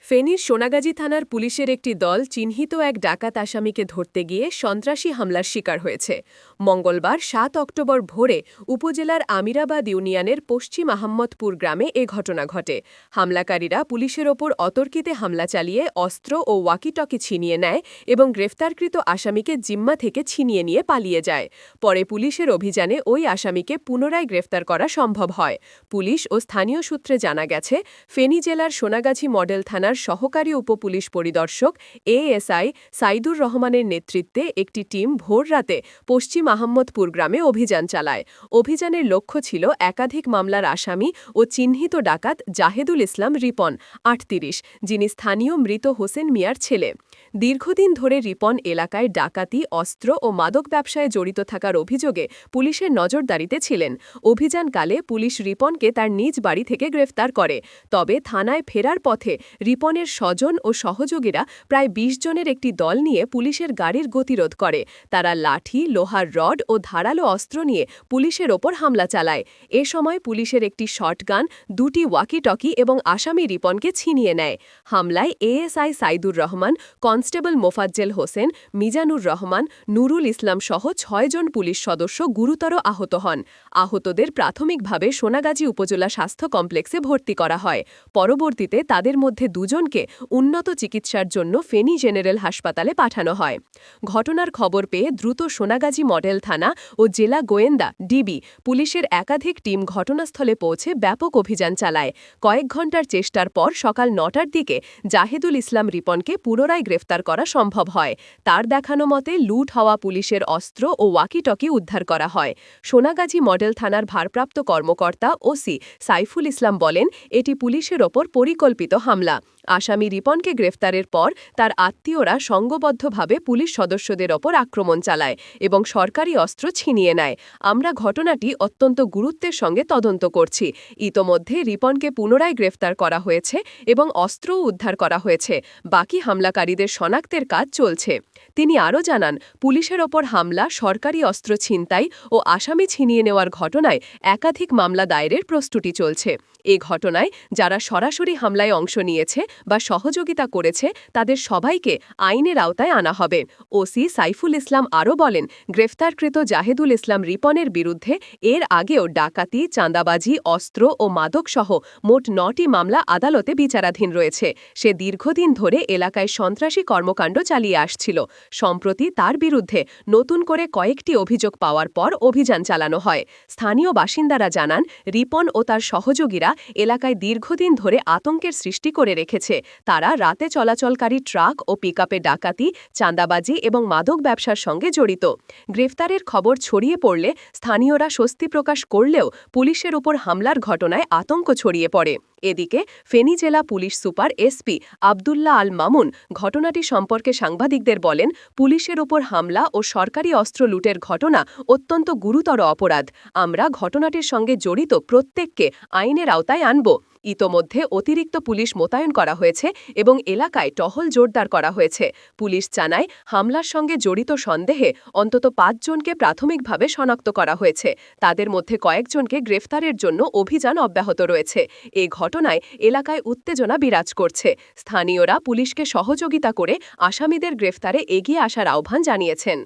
ফেনীর সোনাগাজী থানার পুলিশের একটি দল চিহ্নিত এক ডাকাত আসামিকে ধরতে গিয়ে সন্ত্রাসী হামলার শিকার হয়েছে। মঙ্গলবার ৭ অক্টোবর ভোরে উপজেলার আমিরাবাদ ইউনিয়নের পশ্চিম আহম্মদপুর গ্রামে এ ঘটনা ঘটে। হামলাকারীরা পুলিশের ওপর অতর্কিতে হামলা চালিয়ে অস্ত্র ও ওয়াকিটকি ছিনিয়ে নেয় এবং গ্রেফতারকৃত আসামিকে জিম্মা থেকে ছিনিয়ে নিয়ে পালিয়ে যায়। পরে পুলিশের অভিযানে ওই আসামিকে পুনরায় গ্রেফতার করা সম্ভব হয়। পুলিশ ও স্থানীয় সূত্রে জানা গেছে, ফেনী জেলার সোনাগাজী মডেল থানার সহকারী উপপুলিশ পরিদর্শক এএসআই সাইদুর রহমানের নেতৃত্বে একটি টিম ভোররাতে পশ্চিম আহম্মদপুর গ্রামে অভিযান চালায়। অভিযানের লক্ষ্য ছিল একাধিক মামলার আসামি ও চিহ্নিত ডাকাত জাহেদুল ইসলাম রিপন ৩৮, যিনি স্থানীয় মৃত হোসেন মিয়ার ছেলে। দীর্ঘদিন ধরে রিপন এলাকায় ডাকাতি, অস্ত্র ও মাদক ব্যবসায় জড়িত থাকার অভিযোগে পুলিশের নজরদারিতে ছিলেন। অভিযানকালে পুলিশ রিপনকে তার নিজ বাড়ি থেকে গ্রেফতার করে। তবে থানায় ফেরার পথে রিপনের স্বজন ও সহযোগীরা প্রায় ২০ জনের একটি দল নিয়ে পুলিশের গাড়ির গতিরোধ করে। তারা লাঠি, লোহার রড ও ধারালো অস্ত্র নিয়ে পুলিশের ওপর হামলা চালায়। এ সময় পুলিশের একটি শটগান, ২টি ওয়াকিটকি এবং আসামি রিপনকে ছিনিয়ে নেয়। হামলায় এএসআই সাইদুর রহমান, কনস্টেবল মোফাজ্জেল হোসেন, মিজানুর রহমান, নুরুল ইসলাম সহ ৬ জন পুলিশ সদস্য গুরুতর আহত হন। আহতদের প্রাথমিকভাবে সোনাগাজী উপজেলা স্বাস্থ্য কমপ্লেক্সে ভর্তি করা হয়। পরবর্তীতে তাদের মধ্যে ২ জনকে উন্নত চিকিৎসার জন্য ফেনী জেনারেল হাসপাতালে পাঠানো হয়। ঘটনার খবর পেয়ে দ্রুত সোনাগাজী মডেল থানা ও জেলা গোয়েন্দা ডিবি পুলিশের একাধিক টিম ঘটনাস্থলে পৌঁছে ব্যাপক অভিযান চালায়। কয়েক ঘণ্টার চেষ্টার পর সকাল ৯টার দিকে জাহেদুল ইসলাম রিপনকে পুনরায় গ্রেফতার করা সম্ভব হয়। তার দেখানো মতে লুট হওয়া পুলিশের অস্ত্র ও ওয়াকিটকি উদ্ধার করা হয়। সোনাগাজী মডেল থানার ভারপ্রাপ্ত কর্মকর্তা ওসি সাইফুল ইসলাম বলেন, এটি পুলিশের ওপর পরিকল্পিত হামলা। আসামি রিপনকে গ্রেফতারের পর তার আত্মীয়রা সংঘবদ্ধভাবে পুলিশ সদস্যদের ওপর আক্রমণ চালায় এবং সরকারি অস্ত্র ছিনিয়ে নেয়। আমরা ঘটনাটি অত্যন্ত গুরুত্বের সঙ্গে তদন্ত করছি। ইতোমধ্যে রিপনকে পুনরায় গ্রেফতার করা হয়েছে এবং অস্ত্রও উদ্ধার করা হয়েছে। বাকি হামলাকারীদের শনাক্তের কাজ চলছে। তিনি আরও জানান, পুলিশের ওপর হামলা, সরকারি অস্ত্র ছিনতাই ও আসামি ছিনিয়ে নেওয়ার ঘটনায় একাধিক মামলা দায়েরের প্রস্তুতি চলছে। এ ঘটনায় যারা সরাসরি হামলায় অংশ নিয়েছে বা সহযোগিতা করেছে তাদের সবাইকে আইনের আওতায় আনা হবে। ওসি সাইফুল ইসলাম আরও বলেন, গ্রেফতারকৃত জাহেদুল ইসলাম রিপনের বিরুদ্ধে এর আগেও ডাকাতি, চাঁদাবাজি, অস্ত্র ও মাদকসহ মোট ৯টি মামলা আদালতে বিচারাধীন রয়েছে। সে দীর্ঘদিন ধরে এলাকায় সন্ত্রাসী কর্মকাণ্ড চালিয়ে আসছিল। সম্প্রতি তার বিরুদ্ধে নতুন করে কয়েকটি অভিযোগ পাওয়ার পর অভিযান চালানো হয়। স্থানীয় বাসিন্দারা জানান, রিপন ও তার সহযোগীরা এলাকায় দীর্ঘদিন ধরে আতঙ্কের সৃষ্টি করে রেখেছে। তারা রাতে চলাচলকারী ট্রাক ও পিকআপে ডাকাতি, চাঁদাবাজি এবং মাদক ব্যবসার সঙ্গে জড়িত। গ্রেফতারের খবর ছড়িয়ে পড়লে স্থানীয়রা স্বস্তি প্রকাশ করলেও পুলিশের উপর হামলার ঘটনায় আতঙ্ক ছড়িয়ে পড়ে। এদিকে ফেনী জেলা police super SP Abdullah Al Mamun ঘটনাটি সম্পর্কে সাংবাদিকদের বলেন, পুলিশের ওপর হামলা ও সরকারি অস্ত্র লুটের ঘটনা অত্যন্ত গুরুতর অপরাধ। আমরা ঘটনাটির সঙ্গে জড়িত প্রত্যেককে আইনের আওতায় আনব। ইতোমধ্যে অতিরিক্ত পুলিশ মোতায়েন করা হয়েছে এবং এলাকায় টহল জোরদার করা হয়েছে। পুলিশ জানায়, হামলার সঙ্গে জড়িত সন্দেহে অন্তত ৫ জনকে প্রাথমিকভাবে শনাক্ত করা হয়েছে। তাদের মধ্যে কয়েকজনকে গ্রেফতারের জন্য অভিযান অব্যাহত রয়েছে। এ ঘটনায় এলাকায় উত্তেজনা বিরাজ করছে। স্থানীয়রা পুলিশকে সহযোগিতা করে আসামিদের গ্রেফতারে এগিয়ে আসার আহ্বান জানিয়েছেন।